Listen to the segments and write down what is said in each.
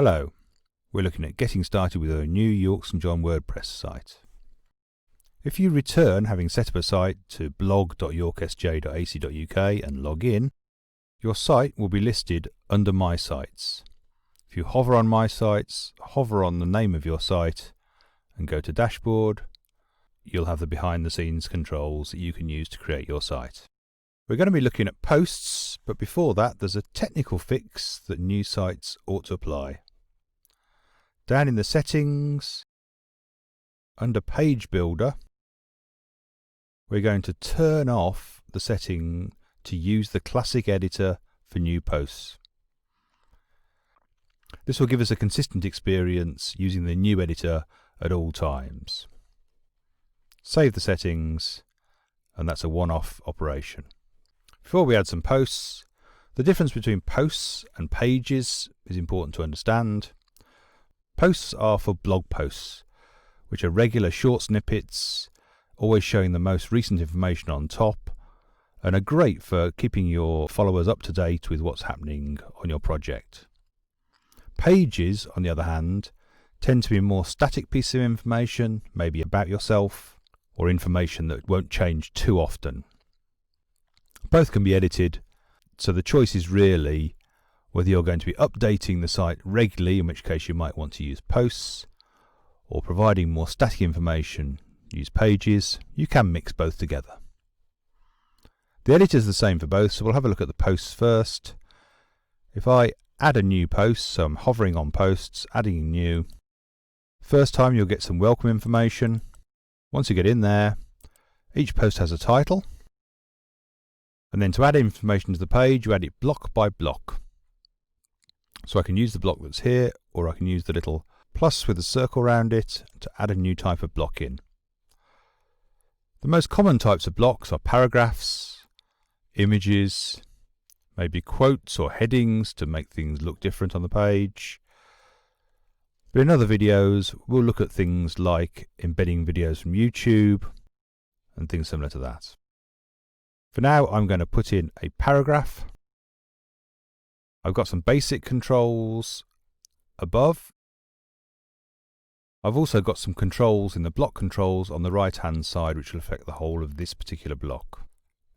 Hello, we're looking at getting started with a new York St John WordPress site. If you return having set up a site to blog.yorksj.ac.uk and log in, your site will be listed under My Sites. If you hover on My Sites, hover on the name of your site and go to Dashboard, you'll have the behind the scenes controls that you can use to create your site. We're going to be looking at posts, but before that there's a technical fix that new sites ought to apply. Down in the settings, under Page Builder, we're going to turn off the setting to use the classic editor for new posts. This will give us a consistent experience using the new editor at all times. Save the settings, and that's a one-off operation. Before we add some posts, the difference between posts and pages is important to understand. Posts are for blog posts, which are regular short snippets, always showing the most recent information on top, and are great for keeping your followers up to date with what's happening on your project. Pages, on the other hand, tend to be more static pieces of information, maybe about yourself, or information that won't change too often. Both can be edited, so the choice is really whether you're going to be updating the site regularly, in which case you might want to use posts, or providing more static information, use pages. You can mix both together. The editor is the same for both, so we'll have a look at the posts first. If I add a new post, so I'm hovering on posts, adding new. First time you'll get some welcome information. Once you get in there, each post has a title. And then to add information to the page, you add it block by block. So I can use the block that's here, or I can use the little plus with a circle around it to add a new type of block in. The most common types of blocks are paragraphs, images, maybe quotes or headings to make things look different on the page. But in other videos, we'll look at things like embedding videos from YouTube and things similar to that. For now, I'm going to put in a paragraph. I've got some basic controls above. I've also got some controls in the block controls on the right hand side, which will affect the whole of this particular block.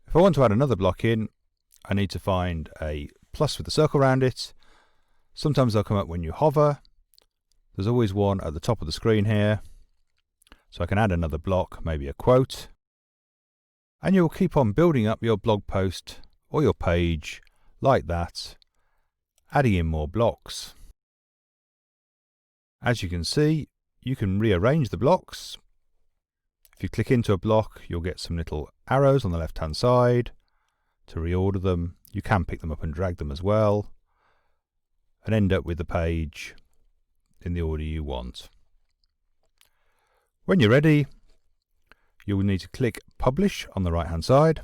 If I want to add another block in, I need to find a plus with a circle around it. Sometimes they'll come up when you hover. There's always one at the top of the screen here. So I can add another block, maybe a quote. And you'll keep on building up your blog post or your page like that, adding in more blocks. As you can see, you can rearrange the blocks. If you click into a block, you'll get some little arrows on the left hand side to reorder them. You can pick them up and drag them as well, and end up with the page in the order you want. When you're ready, you will need to click Publish on the right hand side.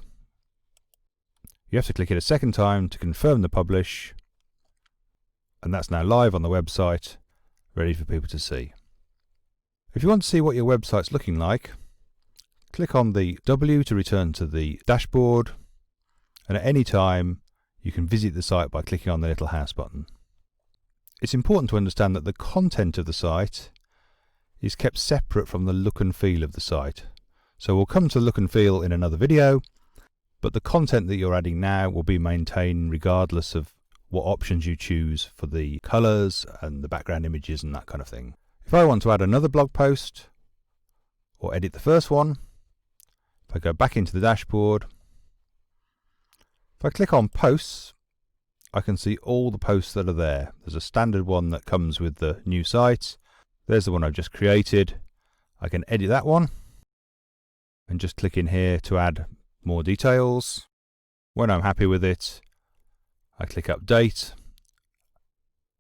You have to click it a second time to confirm the publish, and that's now live on the website, ready for people to see. If you want to see what your website's looking like, click on the W to return to the dashboard, and at any time you can visit the site by clicking on the little house button. It's important to understand that the content of the site is kept separate from the look and feel of the site. So we'll come to the look and feel in another video, but the content that you're adding now will be maintained regardless of what options you choose for the colours and the background images and that kind of thing. If I want to add another blog post or edit the first one, if I go back into the dashboard, if I click on posts, I can see all the posts that are there. There's a standard one that comes with the new site. There's the one I've just created. I can edit that one and just click in here to add more details. When I'm happy with it, I click update,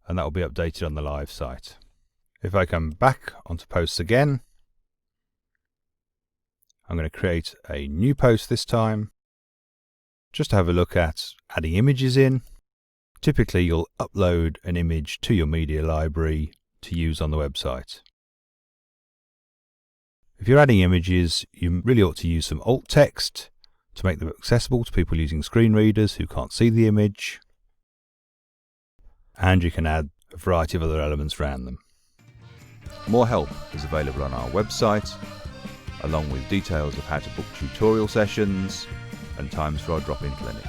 and that will be updated on the live site. If I come back onto posts again, I'm going to create a new post this time, just to have a look at adding images in. Typically you'll upload an image to your media library to use on the website. If you're adding images, you really ought to use some alt text to make them accessible to people using screen readers who can't see the image. And you can add a variety of other elements around them. More help is available on our website, along with details of how to book tutorial sessions and times for our drop-in clinic.